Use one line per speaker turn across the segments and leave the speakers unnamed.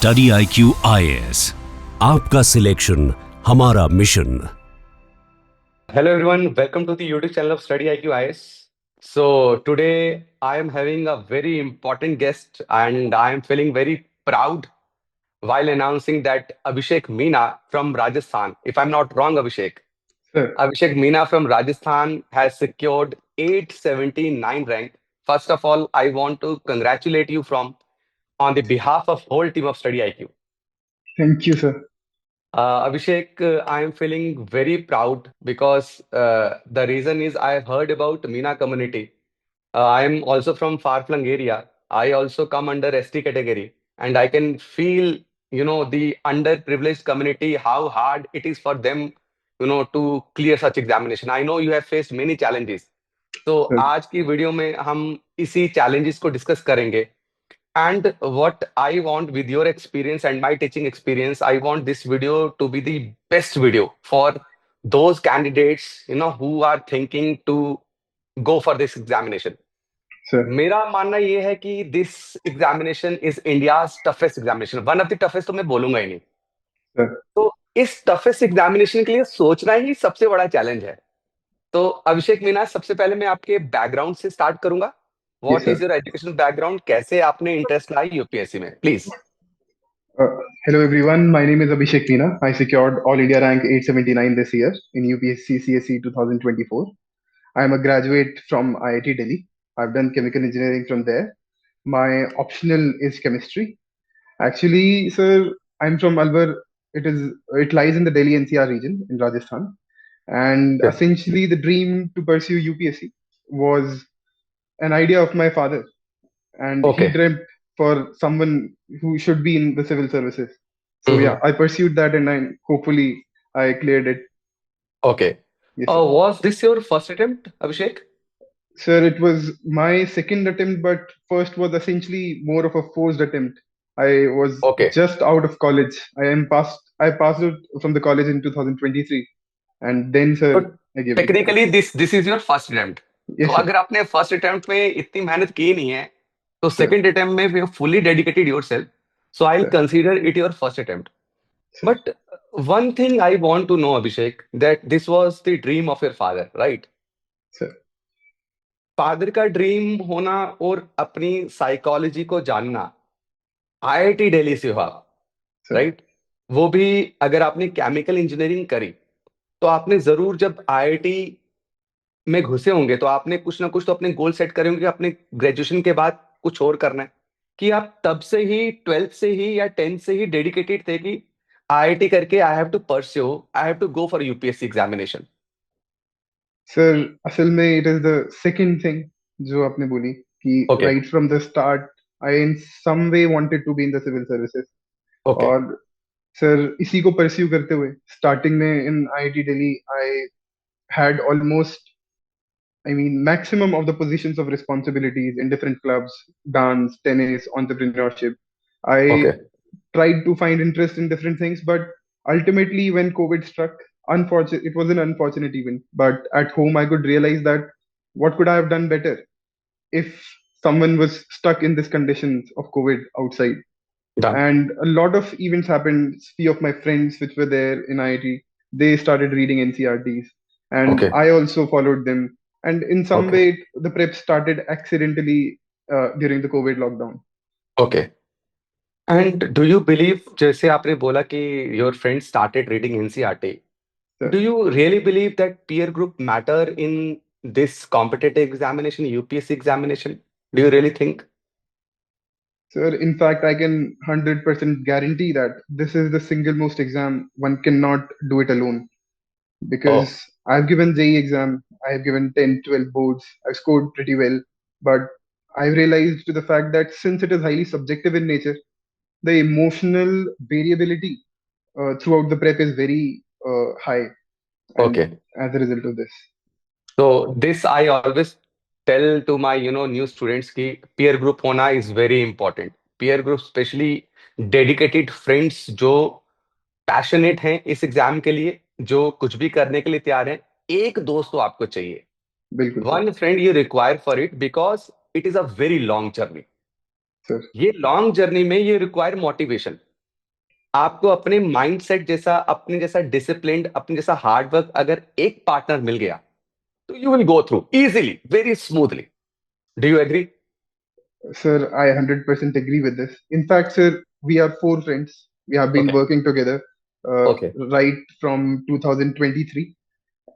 Study IQ IAS, आपका selection हमारा mission.
Hello everyone, welcome to the YouTube channel of Study IQ IS. So today I am having a very important guest and I am feeling very proud while announcing that Abhishek Meena from Rajasthan, if I'm not wrong Abhishek,
Sir,
Abhishek Meena from Rajasthan has secured 879 rank. First of all, I want to congratulate you from on the behalf of whole team of Study IQ.
thank you, sir.
Abhishek, I am feeling very proud because the reason is I heard about Meena community. I am also from far-flung area. I also come under ST category, and I can feel, the underprivileged community, how hard it is for them, to clear such examination. I know you have faced many challenges. तो
Sir,
आज की video में हम इसी challenges को discuss करेंगे. And what I want with your experience and my teaching experience, I want this video to be the best video for those candidates, who are thinking to go for this examination.
sir,
मेरा मानना ये है कि this examination is India's toughest examination. One of the toughest तो मैं बोलूंगा ही नहीं.
sir.
तो इस toughest examination के लिए सोचना ही सबसे बड़ा चैलेंज है. तो अभिषेक मीना, सबसे पहले मैं आपके बैकग्राउंड से स्टार्ट करूंगा.
Yes,
what
sir.
Is your education background? कैसे आपने इंटरेस्ट लाई यूपीएससी में, please?
Hello, everyone. My name is Abhishek Meena. I secured All India rank 879 this year in UPSC CSE 2024. I am a graduate from IIT Delhi. I've done chemical engineering from there. My optional is chemistry. Actually, sir, I'm from Alwar. It lies in the Delhi NCR region in Rajasthan. And essentially, the dream to pursue UPSC was an idea of my father, and he
okay.
dreamt for someone who should be in the civil services. So
hmm.
yeah, I pursued that, and hopefully I cleared it.
Okay.
Yes, sir.
Was this your first attempt Abhishek?
Sir, it was my second attempt, but first was essentially more of a forced attempt. I was
okay.
just out of college. I passed out from the college in 2023, and then, sir,
तो
I gave the exam.
Technically this is your first attempt. तो
Yes, sir.
अगर आपने first attempt में इतनी मेहनत की नहीं है, तो
Sir,
सेकंड अटेम्प्ट में you fully dedicated yourself, so I will
sir,
consider it your first attempt.
sir,
but one thing I want to know, Abhishek, that this was the dream of your father, right?
sir,
father का dream होना और अपनी psychology को जानना IIT Delhi से हुआ,
sir,
right? वो भी अगर आपने केमिकल इंजीनियरिंग करी, तो आपने जरूर जब आईआईटी में घुसे होंगे तो आपने कुछ ना कुछ तो अपने गोल सेट करे होंगे कि अपने ग्रेजुएशन के बाद कुछ और करना है. कि आप तब से ही 12th से ही या 10th से ही डेडिकेटेड थे कि आईआईटी करके I have to pursue, I have to go for UPSC examination?
sir. असल में it is the second thing जो आपने बोली कि
okay.
right from the start I in some way wanted to be in the civil services.
Okay.
और sir इसी को pursue करते हुए स्टार्टिंग में इन IIT Delhi I had almost, I mean, maximum of the positions of responsibilities in different clubs, dance, tennis, entrepreneurship.
Okay.
I tried to find interest in different things, but ultimately, when COVID struck, unfortunate, it was an unfortunate event. But at home, I could realize that what could I have done better if someone was stuck in these conditions of COVID outside?
Done.
And a lot of events happened. Few of my friends which were there in IIT, they started reading NCRTs, and
okay.
I also followed them. And in some
okay.
way, the prep started accidentally during the COVID lockdown.
Okay. And do you believe, जैसे आपने बोला कि your friends started reading NCERT,
So,
do you really believe that peer group matter in this competitive examination, UPSC examination? Do you really think?
sir, in fact, I can 100% guarantee that this is the single most exam one cannot do it alone,
oh.
because I've given JEE exam, I have given 10, 12 boards, I've scored pretty well, but I've realized to the fact that since it is highly subjective in nature, the emotional variability throughout the prep is very high,
okay.
and as a result of this,
तो this I always tell to my new students कि peer group होना is very important. Peer group specially dedicated friends जो passionate हैं इस exam के लिए, जो कुछ भी करने के लिए तैयार हैं. एक दोस्त तो आपको चाहिए.
बिल्कुल sir.
One friend you require for it, because it is a very long journey.
Sir,
ये लॉन्ग जर्नी में ये रिक्वायर मोटिवेशन. आपको अपने माइंडसेट जैसा, अपने जैसा डिसिप्लिन्ड, अपने जैसा हार्डवर्क अगर एक पार्टनर मिल गया तो you will go through easily, very smoothly. Do you agree?
Sir, I 100% agree with this. In fact, sir, we are four friends. We have been
okay.
working together
okay.
right from 2023.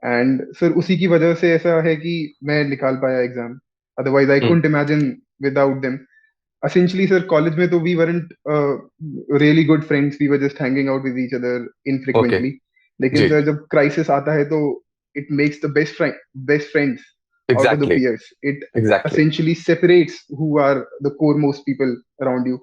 And sir, उसी की वजह से ऐसा है कि मैं निकाल पाया exam. Otherwise, I
hmm.
couldn't imagine without them. Essentially, sir, college में तो we weren't really good friends. We were just hanging out with each other
okay.
infrequently. लेकिन
जी.
sir, जब crisis आता है तो it makes the best friends out of the
exactly.
peers. It
exactly.
essentially separates who are the core most people around you.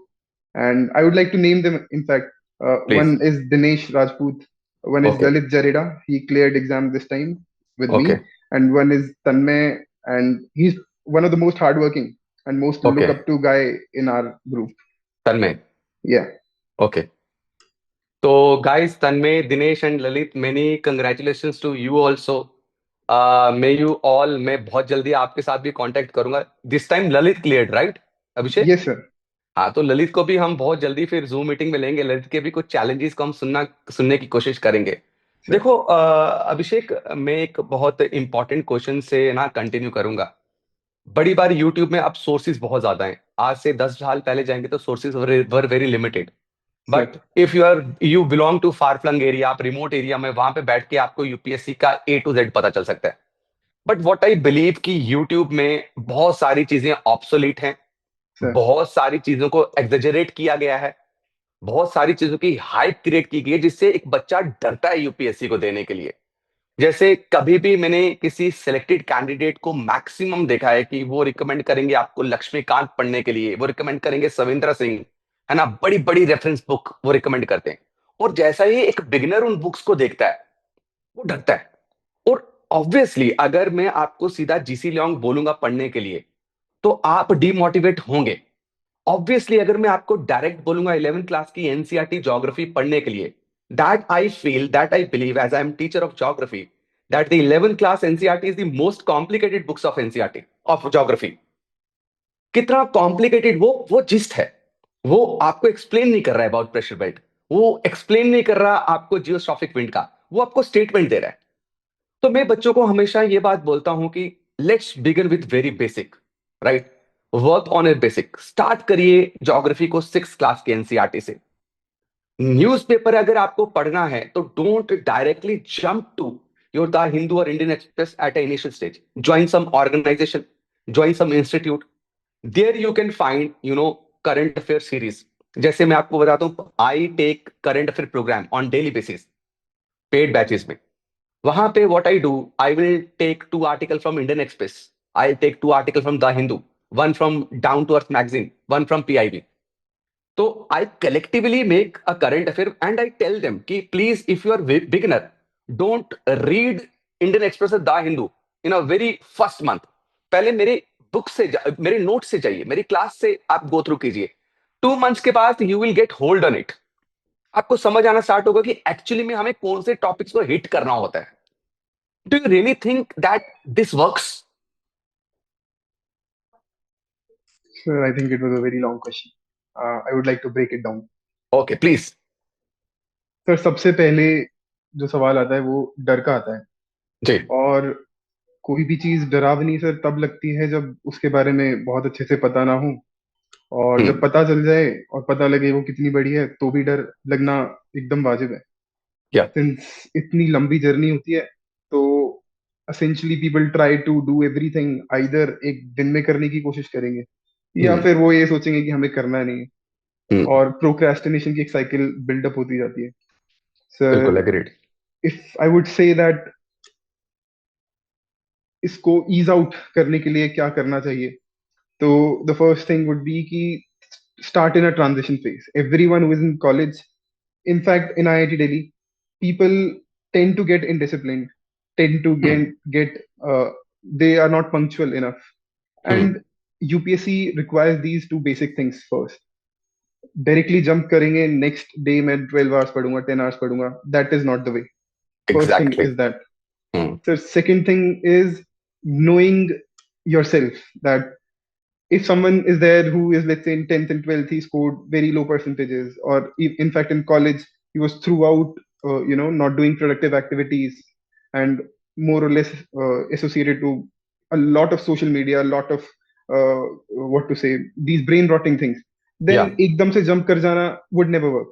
And I would like to name them. In fact,
please.
one is Dinesh Rajput, one is
okay.
Lalit Jareda. He cleared exam this time with
okay.
me, and one is Tanmay, and he's one of the most hardworking and most
okay.
look up to guy in our group.
Tanmay.
Yeah,
okay. तो guys, Tanmay, Dinesh and Lalit, many congratulations to you also. May you all, मैं बहुत जल्दी आपके साथ भी contact करूंगा. This time Lalit cleared, right Abhishek?
yes, sir.
हाँ, तो ललित को भी हम बहुत जल्दी फिर जूम मीटिंग में लेंगे. ललित के भी कुछ चैलेंजेस को हम सुनने की कोशिश करेंगे.
Sir,
देखो अभिषेक, मैं एक बहुत इंपॉर्टेंट क्वेश्चन से ना कंटिन्यू करूंगा. बड़ी बार यूट्यूब में अब सोर्सेज बहुत ज्यादा हैं. आज से 10 साल पहले जाएंगे तो sources were very limited.
sir,
but if you belong to far flung area, आप रिमोट एरिया में, वहां पे बैठ के आपको यूपीएससी का A to Z पता चल सकता है. बट व्हाट आई बिलीव कि यूट्यूब में बहुत सारी चीजें ऑब्सोलीट हैं.
sir,
बहुत सारी चीजों को एग्जेजरेट किया गया है. बहुत सारी चीजों की हाइप क्रिएट की गई है जिससे एक बच्चा डरता है यूपीएससी को देने के लिए. जैसे कभी भी मैंने किसी सिलेक्टेड कैंडिडेट को मैक्सिमम देखा है कि वो रिकमेंड करेंगे आपको लक्ष्मीकांत पढ़ने के लिए, वो रिकमेंड करेंगे सविंद्र सिंह, है ना, बड़ी बड़ी रेफरेंस बुक वो रिकमेंड करते हैं. और जैसा ही एक बिगिनर उन बुक्स को देखता है, वो डरता है. और ऑब्वियसली अगर मैं आपको सीधा जीसी लॉन्ग बोलूंगा पढ़ने के लिए तो आप डिमोटिवेट होंगे. ऑब्वियसली अगर मैं आपको डायरेक्ट बोलूंगा 11th क्लास की एनसीईआरटी ज्योग्राफी पढ़ने के लिए, that I believe as I am teacher of geography, that the 11th class NCERT is the most complicated books of NCERT of geography. कितना कॉम्प्लिकेटेड वो जिस्ट है. वो आपको एक्सप्लेन नहीं कर रहा है अबाउट प्रेशर बेल्ट, वो एक्सप्लेन नहीं कर रहा आपको जियोस्ट्रॉफिक विंड का, वो आपको स्टेटमेंट दे रहा है. तो मैं बच्चों को हमेशा ये बात बोलता हूं कि let's begin with very basic, right. Work on A basic. Start करिए ज्योग्राफी को 6th क्लास के एनसीईआरटी से. न्यूज़पेपर अगर आपको पढ़ना है तो don't directly jump to your the Hindu और Indian Express at a initial stage. Join some organization, join some institute. There you can find current affair series. जैसे मैं आपको बताता हूं, I take current affair program on daily basis, paid batches में. वहां पे what I do, I will take 2 article from Indian Express, I take 2 article from the Hindu, one from down to earth magazine, one from PIB. तो I collectively make a current affair and I tell them कि please if you are beginner, don't read Indian Express the Hindu in a very first month. पहले मेरे book से मेरे note से जाइए, मेरी class से आप गो थ्रू कीजिए. 2 मंथ्स के बाद you will get hold on it. आपको समझ आना स्टार्ट होगा कि एक्चुअली में हमें कौन से टॉपिक्स को हिट करना होता है. Do you really think that this works?
sir. I think it was a very long question. I would like to break it down.
Okay, please.
Sir, सबसे पहले जो सवाल आता है वो डर का आता है.
जी.
और कोई भी चीज डरावनी सर तब लगती है जब उसके बारे में बहुत अच्छे से पता ना हो. और जब
हम्म.
पता चल जाए और पता लगे वो कितनी बड़ी है तो भी डर लगना एकदम वाजिब है.
या.
सिंस इतनी लंबी जर्नी होती है तो essentially people try to do everything, either एक दिन में करने की कोशिश करेंगे या
हम्म.
फिर वो ये सोचेंगे कि हमें करना नहीं है.
हम्म.
और प्रोक्रेस्टिनेशन की एक साइकिल बिल्डअप होती जाती है.
बिल्कुल
sir,
agreed.
If I would say that इसको ईज आउट करने के लिए क्या करना चाहिए, तो the first thing would be कि start in a transition phase. Everyone who is in college, in fact, in IIT Delhi, people tend to get indisciplined, tend to
hmm.
they are not punctual enough.
Hmm.
And UPSC requires these two basic things first. Directly jump करेंगे next day मैं 12 hours पढ़ूंगा, 10 hours पढ़ूंगा. That is not the way. First thing
exactly.
is that.
Hmm.
So second thing is knowing yourself that if someone is there who is, let's say, in 10th and 12th, he scored very low percentages, or in fact in college he was throughout, not doing productive activities, and more or less associated to a lot of social media, a lot of what to say, these brain rotting things, then
Yeah.
एकदम से jump कर जाना would never work.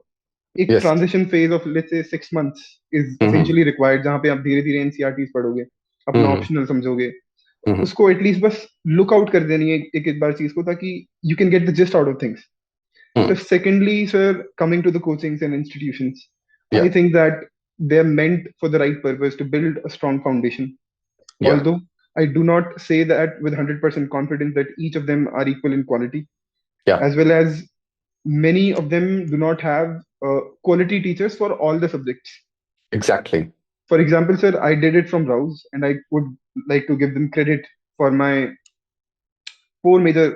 एक
Yes.
Transition phase of let's say 6 months is
Mm-hmm.
Essentially required, जहाँ पे आप धीरे धीरे एनसीईआरटीज पढ़ोगे, अपना
Mm-hmm.
ऑप्शनल समझोगे,
Mm-hmm.
उसको एटलीस्ट बस लुक आउट कर देनी है एक एक बार चीज को, ताकि you can get the gist out of things. So
Mm.
secondly, sir, coming to the coachings and institutions, I
Yeah.
think that they're meant for the right purpose to build a strong foundation.
Yeah.
Although I do not say that with 100% confidence that each of them are equal in quality,
Yeah.
as well as many of them do not have quality teachers for all the subjects.
Exactly.
For example, sir, I did it from Rouse, and I would like to give them credit for my four major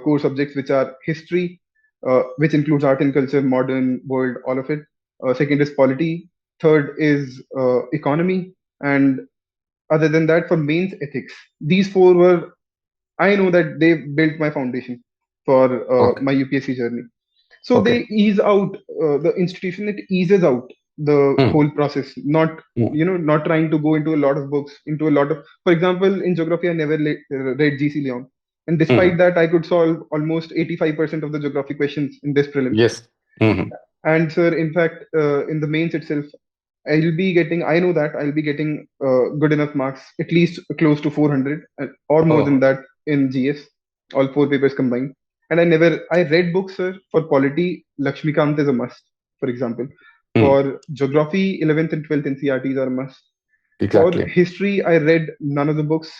core subjects, which are history, which includes art and culture, modern world, all of it. Second is polity. Third is economy, and other than that, for mains, ethics. These four were, I know that they built my foundation for
Okay.
my UPSC journey. So
Okay.
they ease out the institution. It eases out the
Mm.
whole process. Not,
Mm.
not trying to go into a lot of books, into a lot of. For example, in geography, I never read GC Leon, and despite
Mm.
that, I could solve almost 85% of the geography questions in this prelim.
Yes. Mm-hmm.
And sir, in fact, in the mains itself, I'll be getting. I know that I'll be getting good enough marks, at least close to 400 or more than
Oh.
that in GS, all four papers combined. And I read books, sir. For polity, Lakshmikant is a must, for example.
Mm.
For geography, 11th and 12th NCRTs are a must. For
Exactly.
history, I read none of the books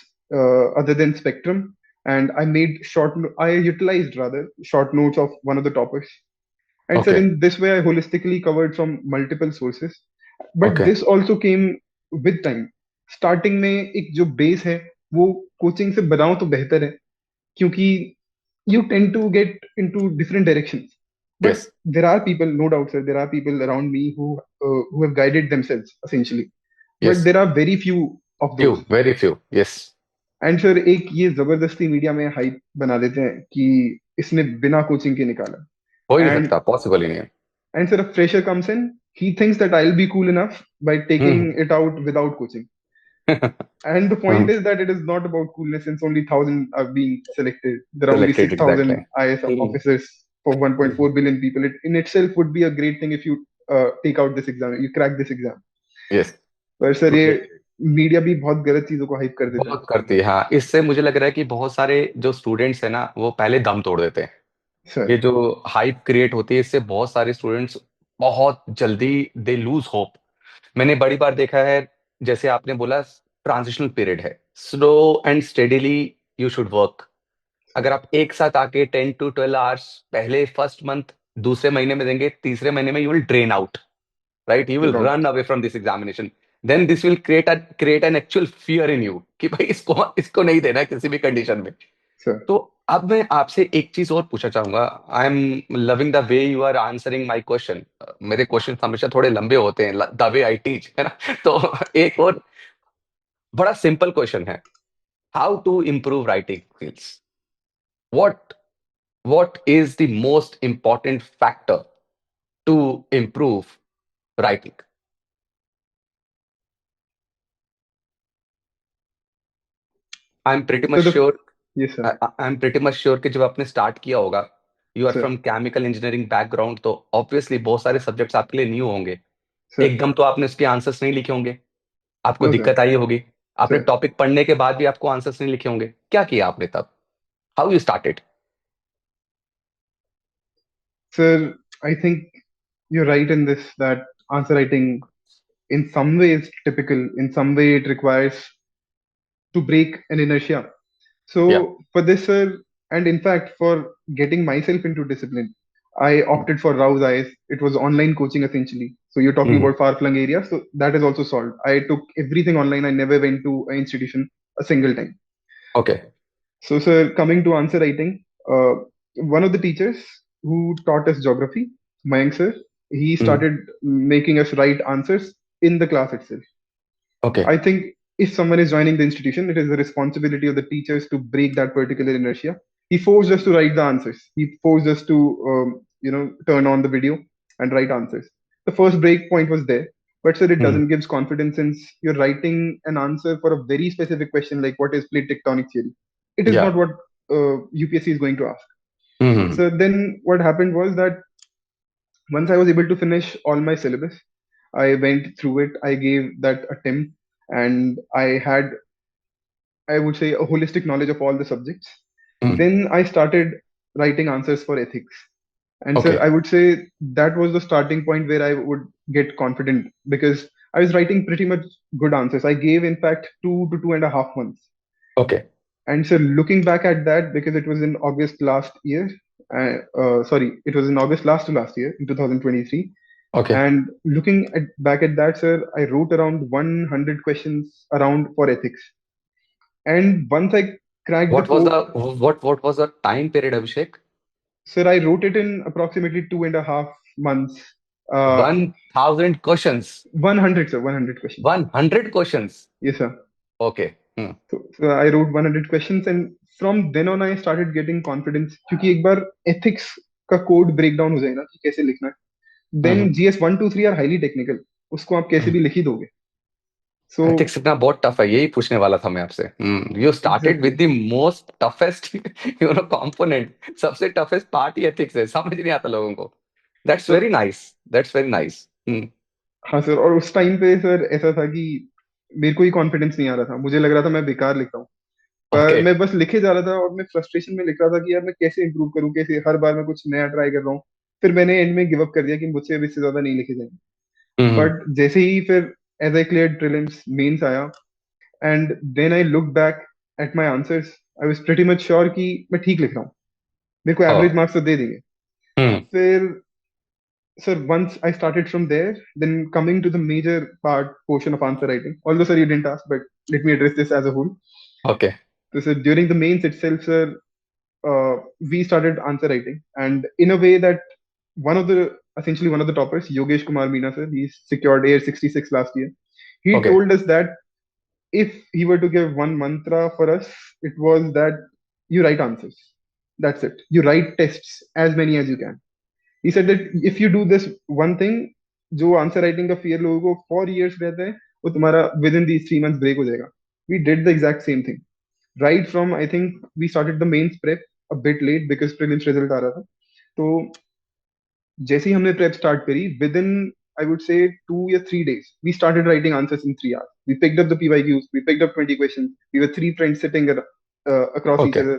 other than Spectrum, and I utilized rather short notes of one of the topics. And sir,
Okay.
in this way, I holistically covered from multiple sources. But
Okay.
this also came with time. Starting में एक जो base है वो coaching से बनाओ तो बेहतर है, क्योंकि you tend to get into different directions. But
Yes.
there are people, no doubt, sir, there are people around me who have guided themselves essentially. But
Yes.
there are very few of those.
Few. Very few. Yes.
And sir, एक ये जबरदस्ती media में hype बना देते हैं कि इसने बिना कोचिंग के निकाला.
हो ही नहीं
एंड
सकता. Possible ही नहीं है.
And sir, a fresher comes in, he thinks that I'll be cool enough by
Mm.
taking it out without coaching. And the point
Mm.
is that it is not about coolness, since only 1,000 are being selected. There are only
Selected
6,000
exactly.
IS
Mm.
officers for
Mm.
1.4 billion people. It in itself would be a great thing if you take out this exam, you crack this exam.
Yes.
पर sir, ये
मुझे
media भी बहुत गलत चीजों को hype कर देता है.
बहुत करती है. हाँ, इससे मुझे लग रहा है कि बहुत सारे जो स्टूडेंट्स हैं ना वो पहले दम तोड़ देते हैं.
सर,
ये जो हाइप क्रिएट होती है इससे बहुत सारे स्टूडेंट्स बहुत जल्दी दे लूज होप. मैंने बड़ी बार देखा है, जैसे आपने बोला ट्रांजिशनल पीरियड है, slow and steadily you should work. अगर आप एक साथ आके 10 to 12 आवर्स पहले फर्स्ट मंथ दूसरे महीने में देंगे, तीसरे महीने में you will drain out, right? You
no
will
doubt.
Run away from this examination. Then this will create an actual fear in you कि भाई इसको नहीं देना है किसी भी कंडीशन में.
सर,
तो अब मैं आपसे एक चीज और पूछना चाहूंगा. I am loving the way you are answering my question. मेरे क्वेश्चन हमेशा थोड़े लंबे होते हैं, द वे आई टीच, है ना? तो एक और बड़ा सिंपल क्वेश्चन है. How to improve writing skills? What what is the most important factor to improve writing? I am pretty much
sir,
sure
yes sir.
I am pretty much sure कि जब आपने स्टार्ट किया होगा, you are
sir,
from chemical engineering background, तो obviously बहुत सारे subjects आपके लिए न्यू होंगे.
सर,
एकदम तो आपने उसके आंसर्स नहीं लिखे होंगे, आपको
नो सर.
दिक्कत आई होगी. आपने
सर,
टॉपिक पढ़ने के बाद भी आपको आंसर्स नहीं लिखे होंगे. क्या किया आपने तब? How you started?
sir, I think you're right in this, that answer writing in some way is typical, in some way it requires to break an inertia.
या.
So for this, sir, and in fact for getting myself into discipline, I opted for Rouse IS. It was online coaching essentially. So you're talking about far-flung areas, so that is also solved. I took everything online. I never went to an institution a single time.
Okay.
So, sir, coming to answer writing, one of the teachers who taught us geography, Mayank sir, he started making us write answers in the class itself.
Okay.
I think if someone is joining the institution, it is the responsibility of the teachers to break that particular inertia. he forced us to write the answers. He forced us to, turn on the video and write answers. The first break point was there, but sir, it
Hmm.
doesn't give confidence since you're writing an answer for a very specific question like what is plate tectonic theory. It is not
Yeah.
what UPSC is going to ask.
Hmm.
So then what happened was that once I was able to finish all my syllabus, I went through it. I gave that attempt, and I had, I would say, a holistic knowledge of all the subjects.
Hmm.
Then I started writing answers for ethics. And sir, I
Okay.
would say that was the starting point where I would get confident because I was writing pretty much good answers. I gave, in fact, 2 to 2.5 months.
Okay.
And so looking back at that, because it was in August last year, sorry, it was in August last to last year in 2023.
Okay.
And looking back at that, sir, I wrote around 100 questions around for ethics. And once I cracked the
What was
code,
what was the time period, Abhishek?
sir, I wrote it in approximately 2.5 months. Uh,
1,000 questions.
100, sir, 100 questions.
100 questions.
Yes, sir.
Okay. Hmm.
So I wrote 100 questions, and from then on I started getting confidence. क्योंकि एक बार ethics का code breakdown हो जाए ना कि कैसे लिखना है, then
Hmm.
GS 1 2 3 are highly technical. उसको आप कैसे
Hmm.
भी लिख ही दोगे. So
एथिक्स इतना बहुत टफ है, यही पूछने वाला था मैं आपसे। You started with
exactly.
The most toughest component. सबसे टफेस्ट पार्ट ही एथिक्स है, समझ नहीं आता लोगों को। That's
sir
very nice. That's very nice.
हाँ सर, और उस टाइम पे सर ऐसा था कि मेरे को ही कॉन्फिडेंस नहीं आ रहा था, मुझे लग रहा था मैं बेकार लिख रहा हूँ, पर
ओके।
मैं बस लिखे जा रहा था और मैं फ्रस्ट्रेशन में लिख रहा था कि यार मैं कैसे इंप्रूव करूँ, कैसे हर बार मैं कुछ नया ट्राई कर रहा हूँ। फिर मैंने एंड में गिव अप कर दिया कि मुझसे अब इससे ज्यादा नहीं लिखे जाएंगे।
हम्म।
बट जैसे ही फिर as I clear prelims mains आया, and then I look back at my answers, I was pretty much sure कि मैं ठीक लिख रहा हूँ, मेरे को
ओह।
एवरेज मार्क्स तो दे देंगे।
हम्म।
फिर sir, once I started from there, then coming to the major part portion of answer writing. Although sir, you didn't ask, but let me address this as a whole.
Okay.
So sir, during the mains itself, sir, we started answer writing, and in a way that essentially one of the toppers, Yogesh Kumar Meena sir, he's secured Air 66 last year. He
okay.
told us that if he were to give one mantra for us, it was that you write answers. That's it. You write tests as many as you can. He said that if you do this one thing, जो answer writing का fear लोगों को 4 years रहता है, वो तुम्हारा within these 3 months break हो जाएगा. We did the exact same thing. Right from, I think we started the mains prep a bit late because prelims result आ रहा था. तो जैसे ही हमने प्रेप स्टार्ट करी, विद इन आई वुड से 2 या 3 days, we started writing answers in 3 hours. We picked up the PYQs, we picked up 20 questions. We were three friends sitting across each
okay.
other,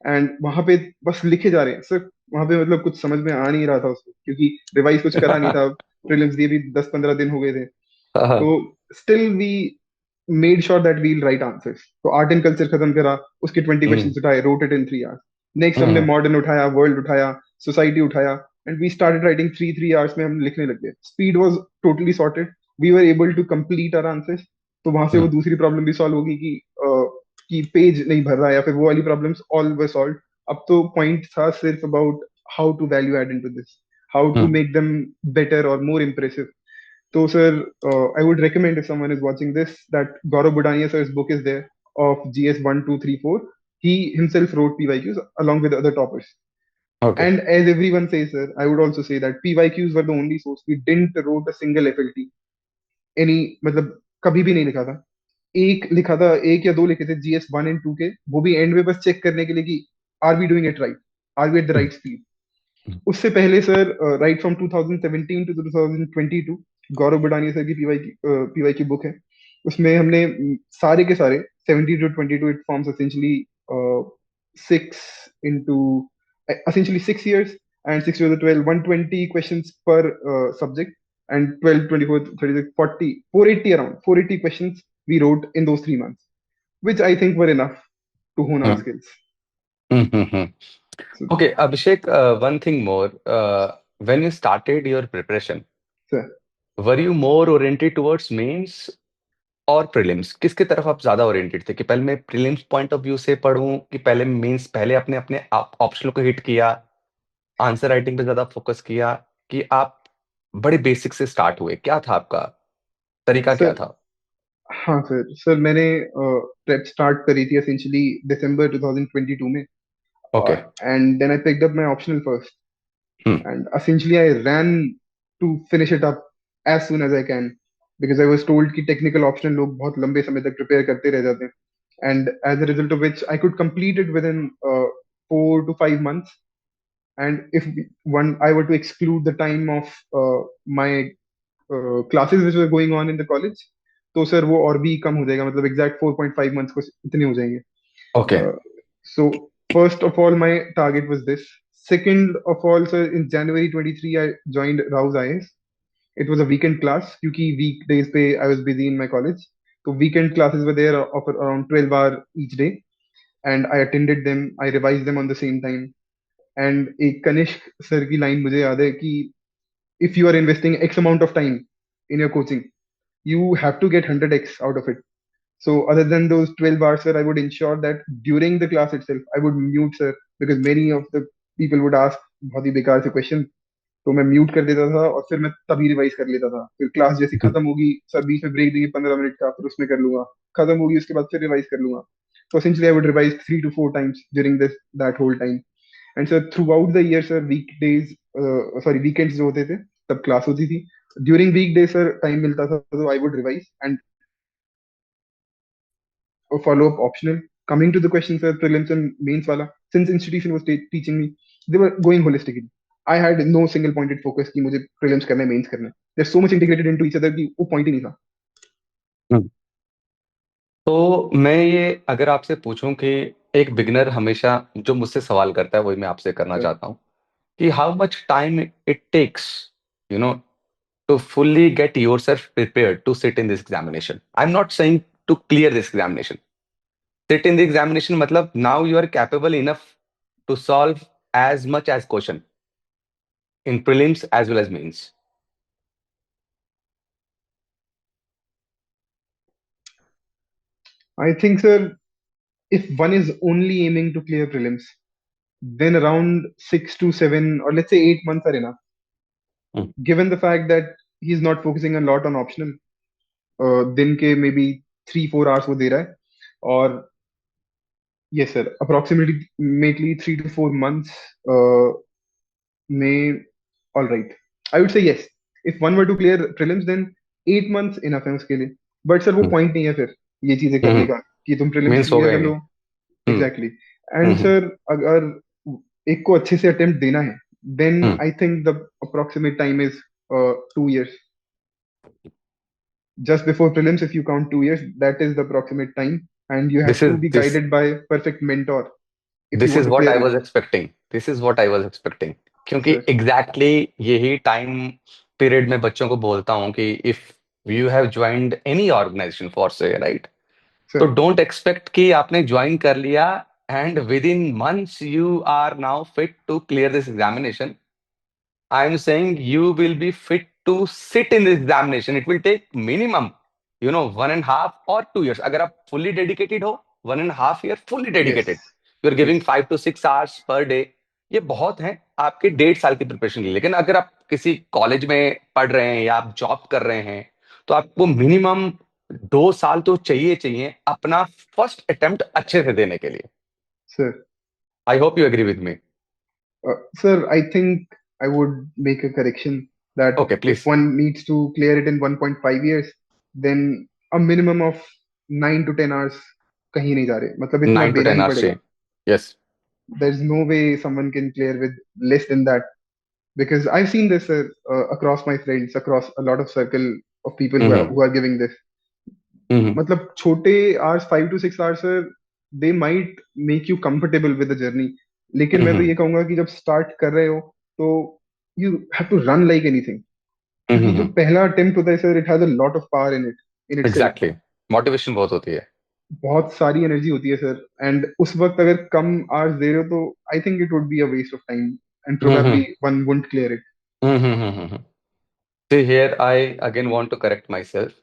and वहां पे बस लिखे जा रहे हैं सर. वहां पे मतलब कुछ समझ में आ नहीं रहा था उसको, क्योंकि रिवाइज कुछ करा नहीं था. प्रीलिम्स दिए भी 10-15 दिन हो गए थे. तो still we made sure that we'll write answers. तो आर्ट एंड कल्चर खत्म करा, उसके 20 क्वेश्चन
हम्म।
उठाए, wrote it in 3 hours. Next हमने
हम्म।
मॉडर्न उठाया, वर्ल्ड उठाया, सोसाइटी उठाया, and we started writing 3 3 hours में हम लिखने लग गए. Speed was totally sorted. We were able to complete our answers. तो वहां से वो
हम्म।
दूसरी प्रॉब्लम भी सॉल्व होगी कि पेज नहीं भर रहा है, या फिर वो वाली प्रॉब्लम्स ऑल वर सॉल्व. अब तो पॉइंट था सिर्फ about how to value add into this, how to
hmm.
Make them better और more impressive. So, sir, I would recommend if someone is watching this that Gaurav Budania sir's book is there of GS 1 2 3 4. He himself wrote PYQs along with other toppers.
Okay.
And as everyone says, sir, I would also say that PYQs were the only source. We didn't wrote a single FLT. Any मतलब कभी भी नहीं लिखा था. एक लिखा था, एक या दो लिखे थे GS 1 and 2 के, वो भी एंड में बस चेक करने के लिए कि are we doing it right, are we at the right speed. उससे पहले sir, right from 2017 to 2022, Gaurav Budani sir की पीवाई की बुक है. उसमें हमने सारे के सारे 70 to 22, it forms essentially 6 into essentially 6 years, and 6 to the 12, 120 questions per subject, and 12, 24, 36, 40, 480, around 480 questions we wrote in those 3 months, which I think were enough to hone our
hmm.
skills.
Hmm.
So,
Okay, Abhishek, one thing more. When you started your preparation,
sir,
were you more oriented towards mains और prelims? किसकी तरफ आप ज्यादा oriented थे कि पहले मैं prelims point of view से पढूं कि पहले मेंस, पहले अपने अपने ऑप्शनल को हिट किया, आंसर राइटिंग पे ज्यादा फोकस किया, कि आप बड़े बेसिक से स्टार्ट हुए? क्या था आपका तरीका, क्या
sir,
था?
हाँ सर, मैंने प्रेप स्टार्ट करी थी एसेंशियली दिसंबर 2022 में.
Okay.
And then I picked up my optional first.
Hmm.
And essentially, I ran to finish it up as soon as I can because I was told कि technical optional लोग बहुत लंबे समय तक prepare करते रह जाते हैं. And as a result of which, I could complete it within 4 to 5 months. And if one I were to exclude the time of my classes which were going on in the college, तो sir वो और भी कम हो जाएगा, मतलब exact 4.5 months को इतने हो जाएंगे.
Okay.
So first of all, my target was this. Second of all, sir, in January 23, I joined Rouse IS. It was a weekend class क्योंकि weekdays पे I was busy in my college. So weekend classes were there of around 12 hour each day, and I attended them. I revised them on the same time. And एक Kanishka sir की line मुझे याद है कि if you are investing X amount of time in your coaching, you have to get 100x out of it. So other than those 12 hours, sir, I would ensure that during the class itself, I would mute, sir, because many of the people would ask बहुत ही बेकार से question. तो मैं mute कर देता था और फिर मैं तभी रिवाइज कर लेता था. फिर क्लास जैसी खत्म होगी, सर बीच में ब्रेक देंगे 15 मिनट का, फिर उसमें कर लूंगा. खत्म होगी उसके बाद फिर रिवाइज कर लूंगा. So essentially, I would revise 3 to 4 times during that whole time. And so throughout the year, sir, weekends जो होते थे तब क्लास होती थी. During weekdays, sir, टाइम मिलता था तो I would revise and a follow-up optional. Coming to the questions, sir, prelims and mains wala, since institution was teaching me, they were going holistically. I had no single pointed focus कि मुझे prelims करना है, mains करना है. They're so much integrated into each other कि वो point ही नहीं था.
Hmm. तो मैं ये अगर आपसे पूछूं कि एक बिगनर हमेशा जो मुझसे सवाल करता है वही मैं आपसे करना
Sir,
चाहता हूँ कि how much time it takes you know to fully get yourself prepared to sit in this examination. I'm not saying to clear this examination. Sit in the examination matlab now you are capable enough to solve as much as question in prelims as well as mains.
I think, sir, if one is only aiming to clear prelims, then around 6 to 7 or let's say 8 months are enough.
Hmm.
Given the fact that he's not focusing a lot on optional, दिन के maybe 3-4 hours वो दे रहा है. और yes, sir, approximately 3 to 4 months may all right. I would say yes. If one were to clear prelims, then 8 months enough है उसके लिए. But sir, वो
Hmm.
point नहीं है फिर ये चीजें करने
Hmm.
का कि तुम prelims
Mains हो
clear
गए
कर लो.
नहीं. Hmm.
Exactly. And
Hmm.
sir, अगर एक को अच्छे से attempt देना है, then
Hmm.
I think the approximate time is 2 years. Just before prelims, if you count 2 years, that is the approximate time, and you
This
have to
is
be
this
guided by perfect mentor if you
this
want
is
to
what
clear
I
it,
was expecting. This is what I was expecting. क्योंकि
sir.
exactly यही time period में बच्चों को बोलता हूँ कि if you have joined any organization for say right, तो
Sir,
don't expect कि आपने ज्वाइन कर लिया and within months you are now fit to clear this examination. I am saying you will be fit to sit in this examination. It will take minimum 1.5 or 2 years. अगर आप fully dedicated हो 1.5 year fully
yes,
dedicated, you are
yes,
giving 5 to 6 hours per day. ये बहुत है आपके 1.5 साल की preparation के लिए. लेकिन अगर आप किसी कॉलेज में पढ़ रहे हैं या आप जॉब कर रहे हैं तो आपको मिनिमम 2 साल तो चाहिए चाहिए अपना फर्स्ट अटेम्प्ट अच्छे से देने के लिए.
sir.
I hope you agree with me.
Sir, I think I would make a correction that
okay
if
please.
one needs to clear it in 1.5 years, then a minimum of 9 to 10 hours कहीं नहीं जा रहे. मतलब इतना
9 to
देना
10
ही
hours
पड़ेगा.
चाहिए. Yes.
There's no way someone can clear with less than that because I've seen this across my friends, across a lot of circle of people who are giving this. मतलब छोटे hours 5 to 6 hours sir, they might make you comfortable with the journey. लेकिन मैं तो ये कहूंगा कि जब start कर रहे हो तो you have to run like anything क्योंकि जो पहला attempt होता है sir, it has a lot of power in itself.
Exactly. Motivation बहुत होती है.
बहुत सारी एनर्जी होती है सर. एंड उस वक्त अगर कम आवर्स दे रहे हो तो I think it would be a waste of time and probably one wouldn't clear it.
See, here I again want to correct myself.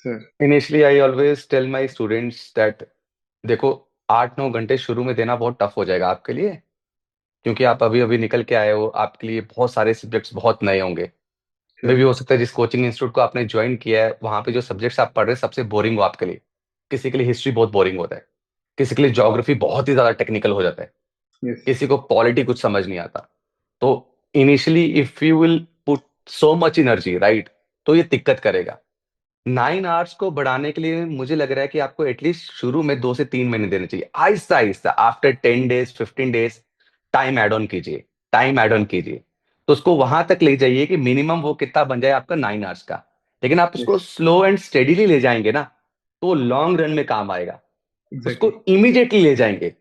Sir,
Initially, I always tell my students that देखो 8-9 घंटे शुरू में देना बहुत tough हो जाएगा आपके लिए, क्योंकि आप अभी अभी निकल के आए हो. आपके लिए बहुत सारे सब्जेक्ट्स बहुत नए होंगे. मे
सर,
भी हो सकता है जिस कोचिंग इंस्टीट्यूट को आपने ज्वाइन किया है वहां पे जो सब्जेक्ट्स आप पढ़ रहे हैं सबसे बोरिंग हो आपके लिए. किसी के लिए हिस्ट्री बहुत बोरिंग होता है, किसी के लिए ज्योग्राफी बहुत ही ज्यादा टेक्निकल हो जाता है.
Yes.
किसी को पॉलिटी कुछ समझ नहीं आता। तो initially if you will put so much energy, right, तो ये दिक्कत करेगा। 9 आवर्स को बढ़ाने के लिए मुझे लग रहा है कि आपको एटलीस्ट शुरू में 2 से 3 महीने देने चाहिए, Aahista Aahista, after 10 days 15 days time add on कीजिए, टाइम ऐड ऑन कीजिए। तो उसको वहां तक ले जाइए कि मिनिमम वो कितना बन जाए आपका 9 आवर्स का। लेकिन आप उसको
Yes.
स्लो एंड स्टेडीली ले जाएंगे ना, तो लॉन्ग रन में काम आएगा। उसको
Exactly.
इमीडिएटली ले जाएंगे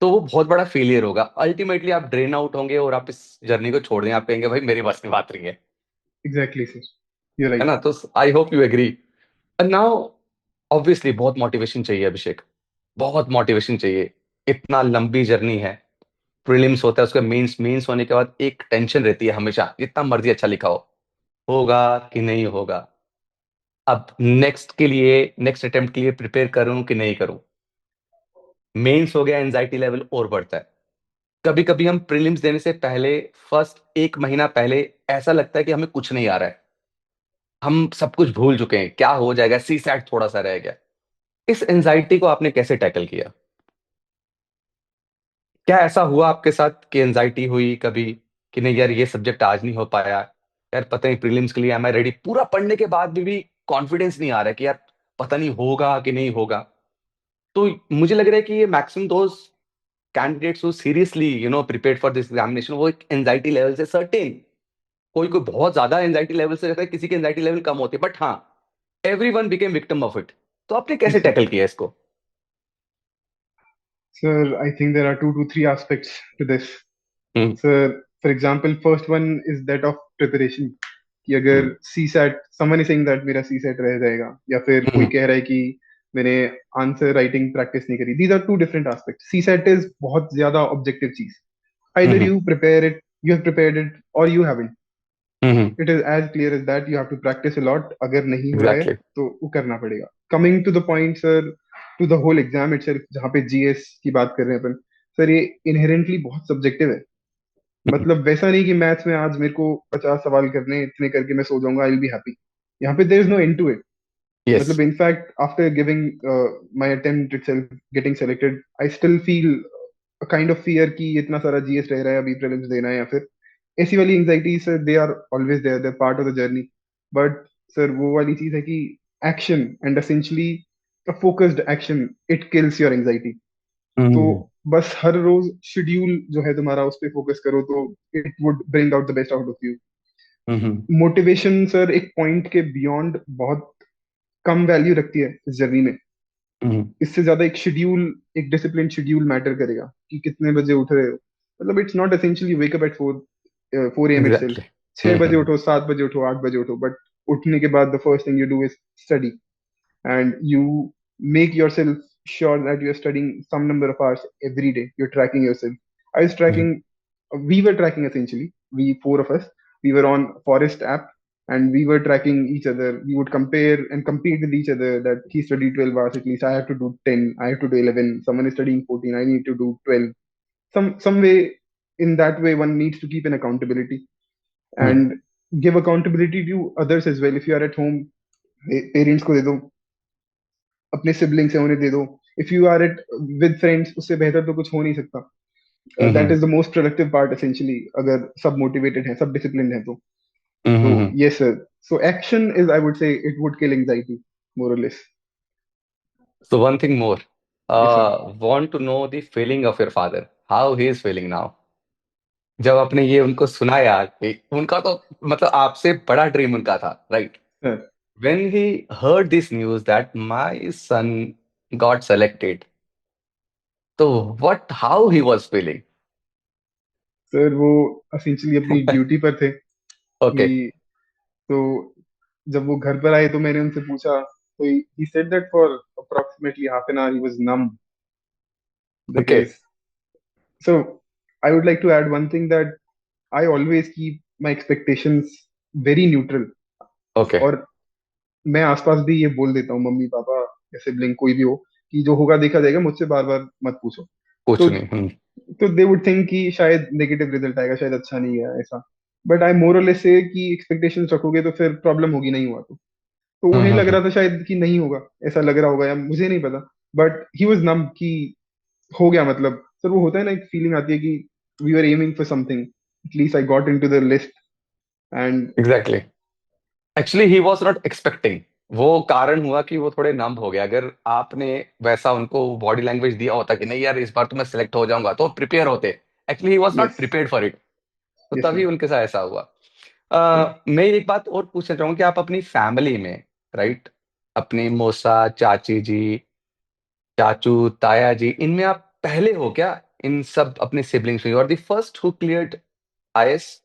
तो वो बहुत बड़ा फेलियर होगा, अल्टीमेटली आप ड्रेन आउट होंगे और आप इस जर्नी को छोड़ देंगे, आप कहेंगे भाई मेरी बस की बात नहीं है।
Exactly, sir. You're
है
right.
ना? तो I hope you agree. Now obviously बहुत मोटिवेशन चाहिए अभिषेक, बहुत मोटिवेशन चाहिए। इतना लंबी जर्नी है, प्रीलिम्स होता है, उसका मेंस, मेंस होने के बाद एक टेंशन रहती है हमेशा, जितना मर्जी अच्छा लिखा हो, होगा कि नहीं होगा। अब नेक्स्ट के लिए, नेक्स्ट अटेम्प्ट के लिए प्रिपेयर करूं कि नहीं करूं। मेंस हो गया, एंजाइटी लेवल और बढ़ता है। कभी कभी हम प्रीलिम्स देने से पहले, फर्स्ट 1 महीना पहले, ऐसा लगता है कि हमें कुछ नहीं आ रहा है, हम सब कुछ भूल चुके हैं, क्या हो जाएगा, सी सैट थोड़ा सा रह गया। इस एंजाइटी को आपने कैसे टैकल किया? क्या ऐसा हुआ आपके साथ कि एंजाइटी हुई कभी कि नहीं यार ये सब्जेक्ट आज नहीं हो पाया, यार पता नहीं प्रीलिम्स के लिए एम आई रेडी, पूरा पढ़ने के बाद भी कॉन्फिडेंस नहीं आ रहा है कि यार पता नहीं होगा कि नहीं होगा? तो मुझे लग रहा है कि ये मैक्सिमम दोस्त candidates who seriously prepared for this examination, वो एक एंजाइटी लेवल से सर्टेन, कोई कोई बहुत ज्यादा एंजाइटी लेवल से रहता है, किसी की एंजाइटी लेवल कम होती है, बट हाँ, everyone became victim of it. तो आपने कैसे
Yes, sir.
टैकल किया इसको?
Sir, I think there are two to three aspects to this.
Hmm.
Sir, for example, first one is that of preparation. कि अगर
hmm.
CSAT, someone is saying that मेरा C SAT रह जाएगा, या फिर कोई
हम्म।
कह रहा है कि मैंने आंसर राइटिंग प्रैक्टिस नहीं करी, these are two different aspect. CSAT is बहुत ज्यादा ऑब्जेक्टिव चीज। Either
hmm.
You prepare it, you have prepared it, और you haven't.
Hmm.
It is as clear as that, you have to practise a lot. अगर नहीं हो रहा है
exactly.
तो वो करना पड़ेगा। Coming to the point sir, to the whole exam itself, जहाँ पे जीएस की बात कर रहे हैं अपन, सर ये इनहेरेंटली बहुत सब्जेक्टिव है। मतलब वैसा नहीं कि मैथ्स में आज मेरे को 50 सवाल करने हैं, इतने करके मैं सो जाऊंगा, आई विल बी हैप्पी। यहाँ पे there is no end to it.
Yes.
मतलब in fact after giving my attempt itself, getting selected, I still feel a kind of fear कि इतना सारा जीएस रह रहा है, अभी प्रीलिम्स देना है, या फिर ऐसी वाली anxiety sir, they are always there, they are part of the journey. But sir वो वाली चीज है कि action, and essentially a focused action, it kills your anxiety. तो
हम्म।
बस हर रोज शेड्यूल जो है तुम्हारा, उस पर फोकस करो, तो it would bring out the best out of you.
Hmm.
Motivation sir एक पॉइंट के बियॉन्ड बहुत कम वैल्यू रखती है इस जर्नी में।
हम्म।
इससे ज्यादा एक शेड्यूल, एक डिसिप्लिन शेड्यूल मैटर करेगा कि कितने बजे उठ रहे हो। मतलब it's not essentially wake up at 4 a.m. itself।
Exactly.
6 बजे उठो, 7 बजे उठो, 8 बजे उठो, बट उठने के बाद the first thing you do is study, and you make yourself sure that you're studying some number of hours every day. You're tracking yourself. I was tracking, we were tracking essentially, we four of us, we were on Forest app, and we were tracking each other. We would compare and compete with each other, that he studied 12 hours at least, I have to do 10, I have to do 11, someone is studying 14, I need to do 12. Some way, in that way one needs to keep an accountability and give accountability to others as well. If you are at home, parents को दे दो, अपने sibling से होने दे दो। If you are it with friends, उससे बेहतर तो कुछ हो नहीं सकता। That
hmm.
Is the most productive part essentially, अगर सब मोटिवेटेड हैं, सब डिसिप्लिन है तो
hmm.
Yes sir. So action is, I would say, it would kill anxiety more और less.
So one thing more,
yes sir.
want to know the feeling of your father, how he is feeling now, जब आपने ये उनको सुनाया कि उनका तो मतलब आपसे बड़ा ड्रीम उनका था, right?
Sir,
When he heard this news that my son got selected, तो what, how he was feeling?
Sir वो एसेंशियली अपनी ड्यूटी पर थे
ओके।
कि, तो जब वो घर पर आए तो मैंने उनसे पूछा, तो he said that for approximately half an hour he was numb,
okay.
Because, so I would like to add one thing, that I always keep my expectations very neutral.
Okay.
और मैं आसपास भी ये बोल देता हूँ, मम्मी पापा या sibling कोई भी हो, कि जो होगा देखा जाएगा, मुझसे बार बार मत पूछो।
कुछ
तो
नहीं। हम्म।
तो दे वुड थिंक कि शायद नेगेटिव रिजल्ट आएगा, शायद अच्छा नहीं है ऐसा। बट आई मोर और लेस से कि एक्सपेक्टेशंस रखोगे तो फिर प्रॉब्लम होगी, नहीं हुआ तो उन्हें लग
हम्म।
रहा था शायद कि नहीं होगा, ऐसा लग रहा होगा, या मुझे नहीं पता। बट ही वाज नम कि हो गया, मतलब सर वो होता है ना, एक फीलिंग आती है कि we are aiming for something, at least I got into the list and
exactly. Actually he was not expecting. वो कारण हुआ कि वो थोड़े नम हो गए। अगर आपने वैसा उनको बॉडी लैंग्वेज दिया होता कि नहीं यार इस बार तो मैं सिलेक्ट हो जाऊंगा, तो प्रिपेयर होते। Actually he was not
yes,
prepared for it. तो
यस
तभी
सर,
उनके साथ ऐसा हुआ।
सर।
मैं एक बात और पूछना चाहूंगा कि आप अपनी फैमिली में, राइट, अपनी मौसा, चाची जी, चाचू, ताया जी, इनमें आप पहले हो क्या? इन सब अपने सिबलिंग्स में you are the first who cleared IAS?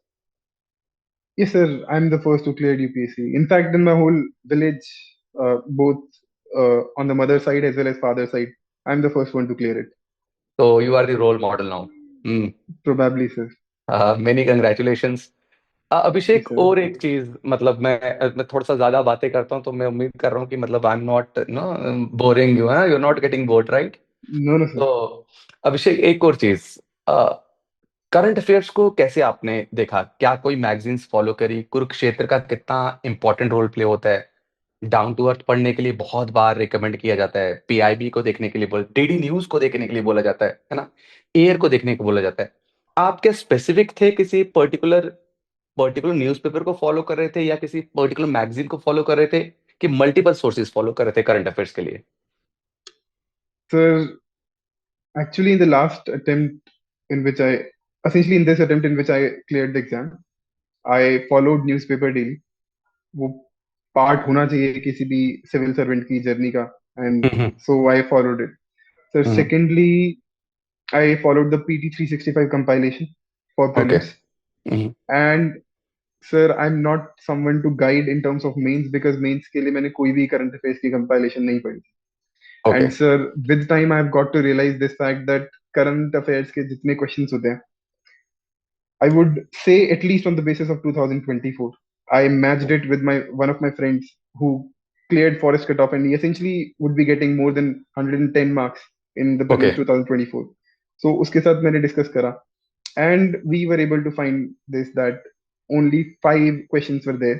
Yes, sir. I'm the first to clear UPSC. In fact, in my whole village, both on the mother side as well as father side, I'm the first one to clear it.
तो you are the role model now. Hmm.
Probably, sir.
Many congratulations.
Yes,
Abhishek,
sir.
और एक चीज, मतलब मैं थोड़ा सा ज्यादा बातें करता हूँ, तो मैं उम्मीद कर रहा हूँ कि मतलब I am not no boring you, है, you are not getting bored, right?
No, no, sir.
तो अभिषेक, एक और चीज, करंट अफेयर्स को कैसे आपने देखा? क्या कोई मैगजीन्स फॉलो करी? कुरुक्षेत्र का कितना इंपॉर्टेंट रोल प्ले होता है? डाउन टू अर्थ पढ़ने के लिए बहुत बार रिकमेंड किया जाता है, पीआईबी को देखने के लिए बोल, डीडी न्यूज को देखने के लिए बोला जाता है ना, एयर को देखने को बोला जाता है। आप क्या स्पेसिफिक थे, किसी पर्टिकुलर पर्टिकुलर न्यूज़पेपर को फॉलो कर रहे थे, या किसी पर्टिकुलर मैगजीन को फॉलो कर रहे थे, कि मल्टीपल सोर्सेज फॉलो कर रहे थे करंट अफेयर्स के लिए?
Sir, actually, in the last attempt in which I, essentially in this attempt in which I cleared the exam, I followed newspaper daily. वो पार्ट होना चाहिए किसी भी सिविल सर्वेंट की जर्नी का, and
hmm.
So I followed it. Sir,
hmm.
Secondly I followed the PT 365 compilation for
okay.
prelims.
Hmm.
And sir, I'm not someone to guide in terms of mains because mains के लिए मैंने कोई भी current affairs की compilation नहीं पढ़ी.
Okay.
And sir, with time I've got to realize this fact that current affairs के जितने questions होते हैं, I would say at least on the basis of 2024, I matched it with my one of my friends who cleared forest cutoff, and he essentially would be getting more than 110 marks in the
okay.
prelims 2024. So उसके साथ मैंने discuss करा, and we were able to find this that only 5 questions were there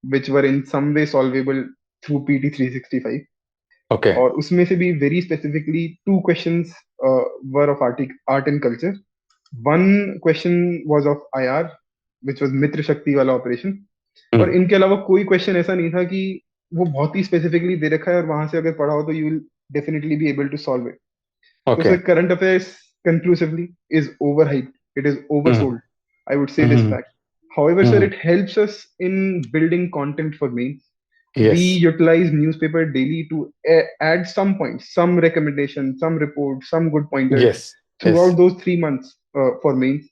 which were in some way solvable through PT 365.
Okay.
और उसमें से भी very specifically 2 questions were of art and culture. One question was of IR, which was मित्र शक्ति वाला operation. और
हम्म।
इनके अलावा कोई क्वेश्चन ऐसा नहीं था कि वो बहुत ही स्पेसिफिकली दे रखा है और वहां से अगर पढ़ा हो तो you will definitely be able to solve it. So,
okay.
sir, current affairs conclusively is overhyped. It is
hmm.
oversold. I would say this
hmm.
fact. However, sir,
hmm.
it helps us in building content for me. We
yes.
utilize newspaper daily to add some points, some recommendations, some reports, some good pointers
yes. Yes.
throughout those 3 months for mains.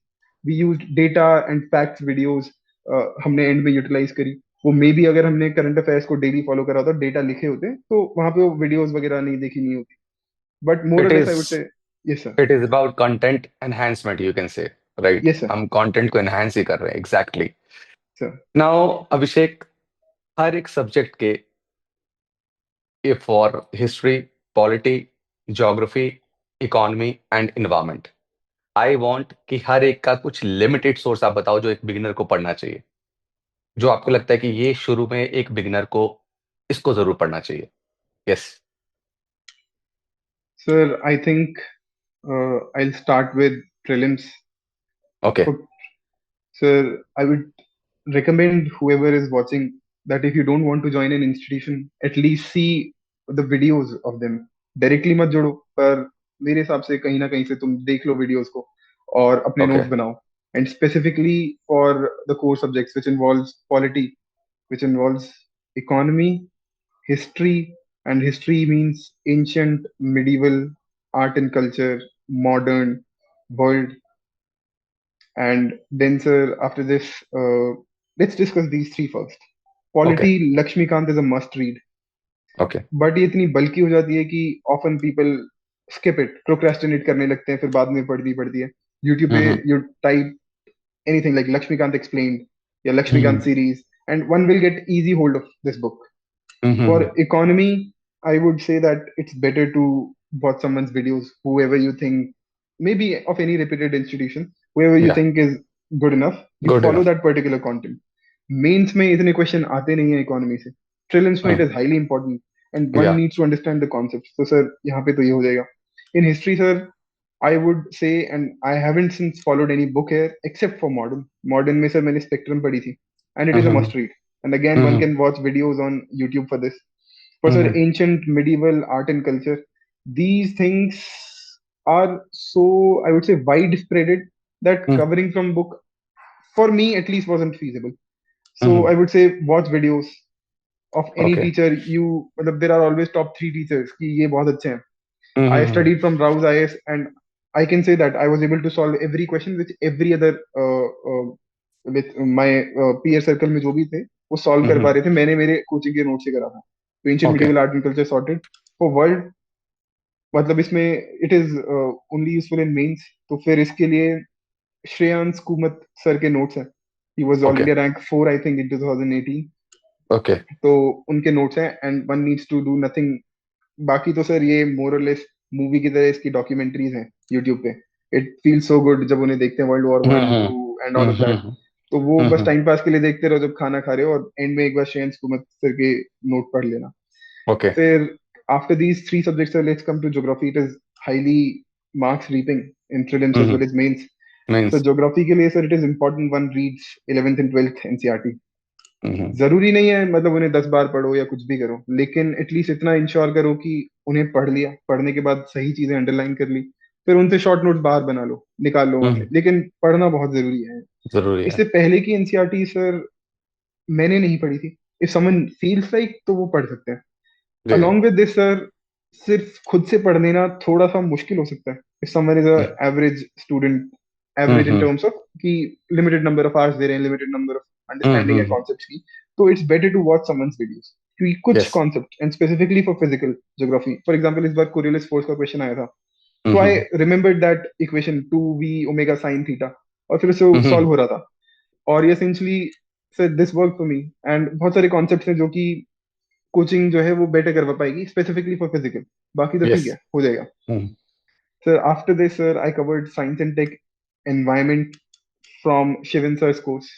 We used data and facts videos. हमने and में utilise करी. वो may be अगर हमने current affairs को daily follow करा होता, data लिखे होते, तो वहां पे वो वीडियोस वगैरह नहीं देखी नहीं होती. बट मोर
इट
और लेस
इज
आई वुड से yes sir.
It is about content enhancement, you can say, right?
Yes sir.
हम कंटेंट को एनहांस ही कर रहे हैं, एग्जैक्टली।
सर.
नाउ अभिषेक, हर एक सब्जेक्ट के, A for history, polity, geography, economy and environment, I want कि हर एक का कुछ लिमिटेड सोर्स आप बताओ जो एक बिगिनर को पढ़ना चाहिए, जो आपको लगता है कि ये शुरू में एक बिगिनर को इसको जरूर पढ़ना चाहिए। Yes.
Sir, I think I'll start with prelims.
Okay.
For, sir, I would recommend whoever is watching that if you don't want to join an institution, at least see the videos of them. Directly मत जोड़ो, पर मेरे हिसाब से कहीं ना कहीं से तुम देख लो videos को और अपने
ओके।
notes बनाओ. And specifically for the core subjects which involves polity, which involves economy, history, and history means ancient, medieval, art and culture, modern, world. And then, sir, after this, let's discuss these three first.
Okay.
Polity, Lakshmikant is a must read,
okay.
but ये इतनी बल्की हो जाती है कि often people skip it, procrastinate करने लगते हैं, फिर बाद में पढ़ती है. YouTube पे
हम्म।
you type anything like Lakshmikant explained या Lakshmikant
hmm.
series, and one will get easy hold of this book. For
hmm.
economy, I would say that it's better to watch someone's videos, whoever you think, maybe of any reputed institution, whoever you
या,
think is good enough, you
good
follow
enough.
that particular content. Mains में इतने question आते नहीं है economy से. Prelims में it
hmm.
is highly important and one
या।
needs to understand the concepts. So sir, यहाँ पे तो ये हो जाएगा. In history, sir, I would say, and I haven't since followed any book here except for modern. Modern में sir मैंने Spectrum पढ़ी थी, and it is a
hmm
must read. And again, one
hmm
can watch videos on YouTube for this. For sir,
hmm
ancient medieval art and culture, these things are so, I would say, widespreaded that
hmm
covering from book for me at least wasn't feasible. So
hmm
I would say watch videos of any
okay
teacher. You, मतलब there are always top three teachers कि ये बहुत अच्छे हैं. I
hmm
studied from Rouse IS, and I can say that I was able to solve every question which every other with my peer circle में जो भी थे वो solve कर पा
हम्म
रहे थे. मैंने मेरे कोचिंग के नोट से करा था. तो ancient
okay
medieval art and culture sorted. For world, मतलब इसमें it is only useful in mains. तो फिर इसके लिए श्रेयांश कुमत सर के नोट्स हैं. He was
okay
already rank 4 I think in 2018.
Okay
तो उनके नोट्स हैं and one needs to do nothing. बाकी तो सर ये मोर और लेस मूवी की तरह इसकी डॉक्यूमेंट्रीज हैं यूट्यूब पे. इट फील सो गुड जब उन्हें देखते हैं World War One
hmm
two and all of that. तो वो बस
हम्म
टाइम पास के लिए देखते रहो जब खाना खा रहे हो, और एंड में एक बार शेन कुमत सर के नोट पढ़ लेना.
ओके
फिर after these three subjects let's come to geography. It is highly marks reaping in prelims as well as mains. So
means
geography के लिए sir it is important one reads 11th and 12th NCERT.
हम्म
जरूरी नहीं है मतलब उन्हें 10 बार पढ़ो या कुछ भी करो, लेकिन एटलीस्ट इतना इंश्योर करो कि उन्हें पढ़ लिया, पढ़ने के बाद सही चीजें अंडरलाइन कर ली. फिर उनसे शॉर्ट नोट्स बाहर बना लो, निकाल लो वहां से, लेकिन पढ़ना बहुत जरूरी है.
जरूरी है
इससे पहले की एनसीईआरटी सर मैंने नहीं पढ़ी थी. इफ समवन फील्स लाइक तो वो पढ़ सकते हैं.
जी जी
अलॉन्ग विद दिस सर, सिर्फ खुद से पढ़ लेना थोड़ा सा मुश्किल हो सकता है. If someone is a average student, average in
hmm
terms of कि लिमिटेड नंबर ऑफ आवर्स दे रहे हैं, लिमिटेड नंबर ऑफ अंडरस्टैंडिंग है
हम्म
कॉन्सेप्ट्स की, तो it's better to watch someone's videos. क्योंकि कुछ
yes
concept and specifically for physical geography, for example इस बार कोरियोलिस फोर्स का क्वेश्चन आया था. तो I
hmm
remembered that equation 2v omega sine theta, और फिर उसे सॉल्व हो रहा था. और ये essentially sir this work for me. And बहुत सारे कॉन्सेप्ट्स हैं जो कि कोचिंग जो है वो बेटर करवा पाएगी स्पेसिफिकली फॉर फिजिकल. बाकी तो ठीक
यस
है, हो जाएगा. Sir after this sir I covered science and tech environment from Shivan sir's course,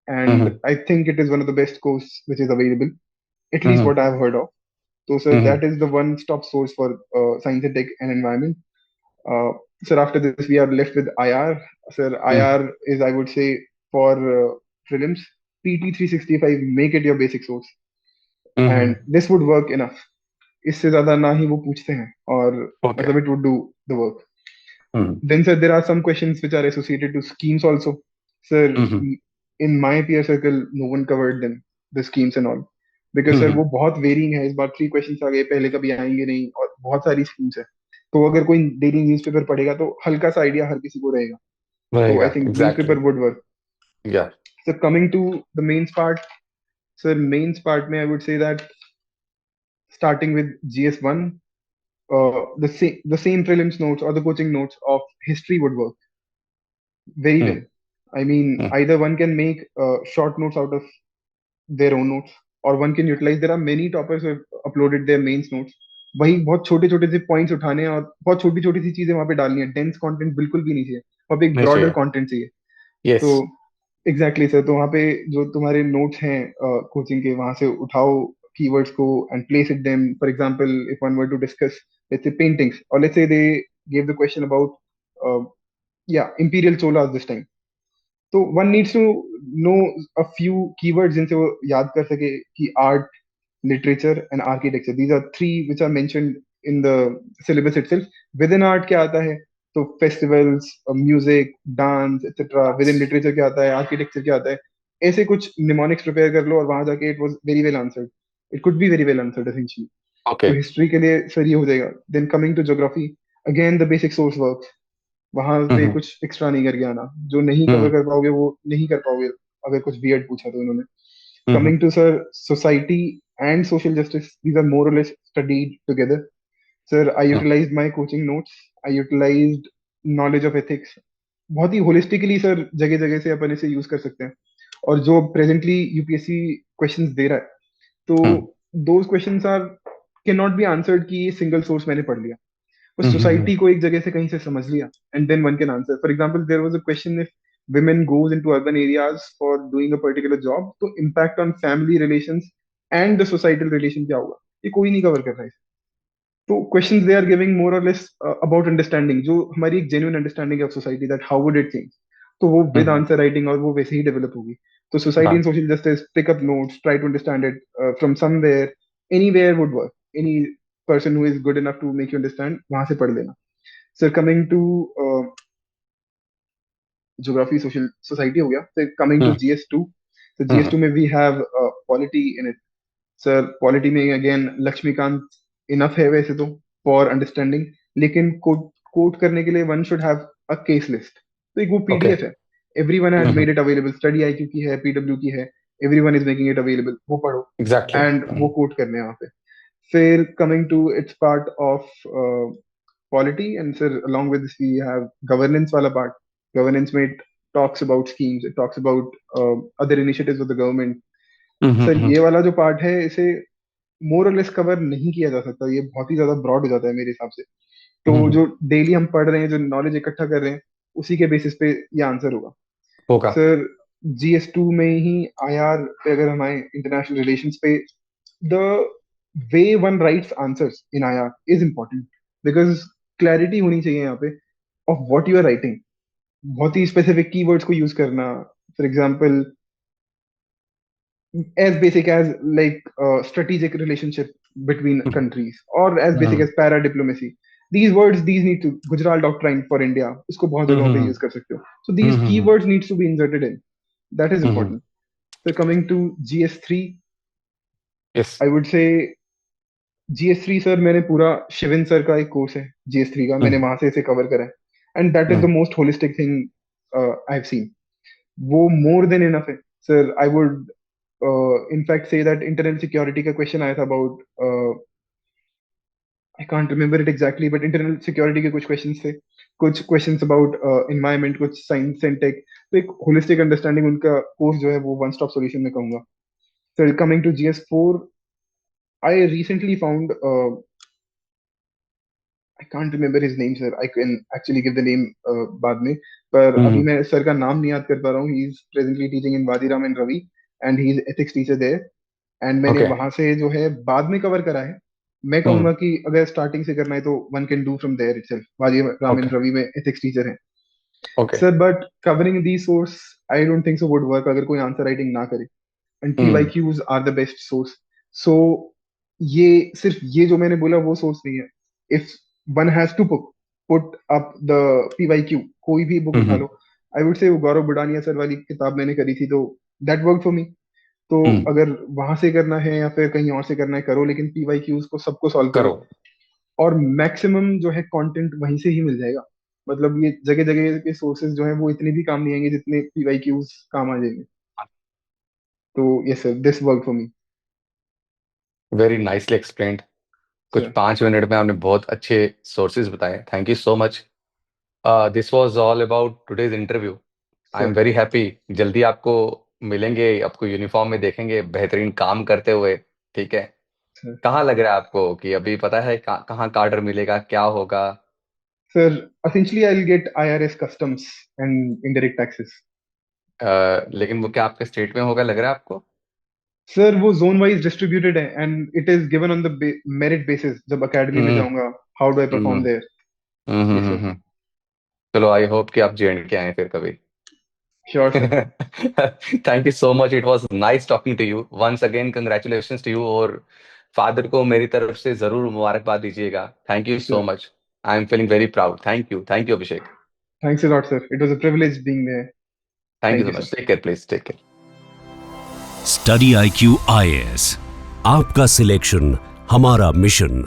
and I think it is one of the best course which is available, at least what I've heard of. So sir, that is the one-stop source for science and tech and environment. Uh, sir, after this we are left with IR. Sir, IR is, I would say, for prelims, PT 365. Make it your basic source, and this would work enough. इससे ज्यादा ना ही वो पूछते हैं, और
okay
मतलब it would do the work. Then, sir, there are some questions which are associated to schemes also. Sir, in my peer circle, no one covered them, the schemes and all. Because sir, वो बहुत varying है. इस बार 3 questions आ गए, पहले कभी आएंगे नहीं, और बहुत सारी स्कीम्स है. तो अगर कोई डेली न्यूज़पेपर पढ़ेगा तो हल्का सा आइडिया हर किसी को रहेगा. तो आई
रहेगा
think
exactly
newspaper would work.
या
So coming to the mains part, sir, mains part में I would say that starting with GS1, the same prelims notes or the coaching notes of history would work very well. I mean, either one can make short notes out of their own notes, or one can utilize. There are many toppers who have uploaded their mains notes. वही बहुत छोटे छोटे से points उठाने हैं और बहुत छोटी छोटी सी चीजें वहां पे डालनी है. डेंस कंटेंट बिल्कुल भी नहीं चाहिए वहां पे, एक
नहीं
ब्रॉडर
चाहिए
कंटेंट चाहिए.
यस
तो एग्जैक्टली सर, तो वहाँ पे जो तुम्हारे नोट्स हैं कोचिंग के, वहां से उठाओ keywords को and place it them. For example, if one were to discuss, let's say, paintings, or let's say they gave the question about uh, yeah, imperial cholas this time. तो one needs to know a few keywords जिनसे वो याद कर सके कि art, literature and architecture, these are three which are mentioned in the syllabus itself. Within art क्या आता है, तो festivals, music, dance etcetera. Within literature क्या आता है, आर्किटेक्चर क्या आता है. ऐसे कुछ निमोनिक्स प्रिपेयर कर लो और वहां जाके it was very well answered. It could be very well answered essentially.
Okay
तो हिस्ट्री के लिए सर ये हो जाएगा. Then coming to geography, again the basic source work. वहां पे कुछ एक्स्ट्रा नहीं करके आना. जो नहीं कवर कर पाओगे वो नहीं कर पाओगे अगर कुछ वियर्ड पूछा तो उन्होंने. Coming to sir society and social justice, these are more और less studied together. Sir I utilised my coaching notes, I utilised knowledge of ethics. बहुत ही होलिस्टिकली सर जगह जगह से अपन इसे यूज कर सकते हैं. और जो प्रेजेंटली यूपीएससी क्वेश्चंस दे रहा है, तो those questions are can not be answered कि ये सिंगल सोर्स मैंने पढ़ लिया. उस सोसाइटी को एक जगह से कहीं से समझ लिया, and then one can answer. For example, there was a question, if women goes into urban areas for doing a particular job, तो impact on family relations and the societal relation क्या होगा, ये कोई नहीं कवर कर रहा है. तो questions they are giving more और लेस अबाउट अंडरस्टैंडिंग, जो हमारी एक genuine understanding of society, that how would it change, तो वो विद
हम्म,
आंसर राइटिंग और वो वैसे ही डेवलप होगी. तो सोसाइटी
हाँ.
And social justice, pick up notes, try to understand it from somewhere, anywhere would work. Any person who is good enough to make you understand, वहां से पढ़ लेना. Sir coming to geography social society हो गया. फिर coming to
hmm,
GS2. तो
hmm,
GS2 में we have polity in it. Sir polity में अगेन लक्ष्मीकांत इनफ है वैसे तो फॉर अंडरस्टैंडिंग, लेकिन कोट कोट करने के लिए one should have a case list. तो एक वो
ओके.
PDF है, everyone has
hmm,
made it available, study IQ की है, PW की है, everyone is making it available, वो पढ़ो
एग्जैक्टली.
एंड वो कोट करने हैं वहाँ पे. फिर coming to its part of polity, and sir along with this we have governance wala part. Governance में it talks about schemes, it talks about other initiatives of the government. Sir
hmm,
ये वाला जो part है इसे मोर और less cover नहीं किया जा सकता, ये बहुत ही ज्यादा ब्रॉड हो जाता है मेरे हिसाब से. तो
हम्म,
जो डेली हम पढ़ रहे हैं, जो नॉलेज इकट्ठा कर रहे हैं, उसी के बेसिस पे ये आंसर होगा.
होगा.
सर GS2 में ही IR पे अगर हम आए, इंटरनेशनल रिलेशंस पे, the way one writes answers in IR is important, because clarity होनी चाहिए यहाँ पे of what you are writing. बहुत ही specific keywords को यूज करना. For example, as basic as like strategic relationship between
hmm,
countries, or as basic
hmm,
as para diplomacy. These words, these need to, Gujarat Doctrine for India, इसको बहुत जगहों पे
हम्म,
use कर सकते हो. So these
hmm,
keywords needs to be inserted in. That is
hmm.
important. So coming to GS3,
yes.
I would say GS3 sir, मैंने पूरा Shivin sir का एक कोर्स है GS3 का, मैंने
हम्म,
वहां से इसे कवर करा है. And that is the
hmm,
most holistic thing I have seen. वो मोर देन इनफ है sir. I would in fact say that internal security का क्वेश्चन आया था about, I can't remember it exactly, but internal security के कुछ questions थे, कुछ questions about environment, कुछ साइंस एंड टेक. तो एक होलिस्टिक अंडरस्टैंडिंग उनका कोर्स जो है वो वन स्टॉप सॉल्यूशन में कहूंगा. Sir coming to GS4, I recently found, I can't remember his name, sir. I can actually give the name बाद में, पर अभी
हम्म.
मैं सर का नाम नहीं याद कर पा रहा हूँ. He is presently teaching in Wadiram and Ravi, and he is ethics teacher there. And मैंने
ओके.
वहां से जो है बाद में कवर करा है. मैं
हम्म.
कहूंगा कि अगर स्टार्टिंग से करना है तो one can do from there itself. Wadiram
okay.
and Ravi में ethics teacher हैं.
Okay.
Sir, but covering these source, I don't think so would work अगर कोई आंसर राइटिंग ना करे. And
hmm,
PYQs are the best source. So ये सिर्फ ये जो मैंने बोला वो सोर्स नहीं है. If one has to put up the PYQ, कोई भी बुक उठा
हम्म,
लो, आई वुड से वो गौरव बुडानिया सर वाली किताब मैंने करी थी, तो दैट वर्क फॉर मी. तो
हम्म.
अगर वहां से करना है या फिर कहीं और से करना है करो, लेकिन PYQs को सबको सॉल्व करो.
करो.
और मैक्सिमम जो है कंटेंट वहीं से ही मिल जाएगा. मतलब ये जगह जगह के सोर्सेज जो है वो इतने भी काम नहीं आएंगे जितने PYQs काम आ जाएंगे. तो yes sir, this work for me
very nicely explained. कुछ
सर.
5 मिनट में आपने बहुत अच्छे सोर्सेज बताए. Thank you so much. This was all about today's interview. I am
sir
very happy. जल्दी आपको मिलेंगे, आपको यूनिफॉर्म में देखेंगे बेहतरीन काम करते हुए. ठीक है.
सर
कहाँ लग रहा है आपको कि अभी पता है कहाँ कार्डर मिलेगा, क्या होगा?
Sir essentially I'll get IRS customs and indirect taxes.
लेकिन वो क्या आपके स्टेट में होगा, लग रहा है आपको?
सर वो जोन वाइज डिस्ट्रीब्यूटेड है and it is given on the merit basis. जब एकेडमी में
हम्म,
जाऊंगा, how do I
hmm,
perform there.
Hmm,
yes sir.
चलो, आई होप कि आप J&K आए फिर कभी.
Sure sir.
Thank you so much. It was nice talking to you once again. Congratulations to you. और father को मेरी तरफ से जरूर मुबारकबाद दीजिएगा. Thank you so
sir
much. I am feeling very proud. Thank you Abhishek.
Thanks a lot sir. It was a privilege being there.
Thank you
thank
so
you
much.
Sir.
Take care please. Take care.
Study IQ IAS, आपका selection हमारा mission.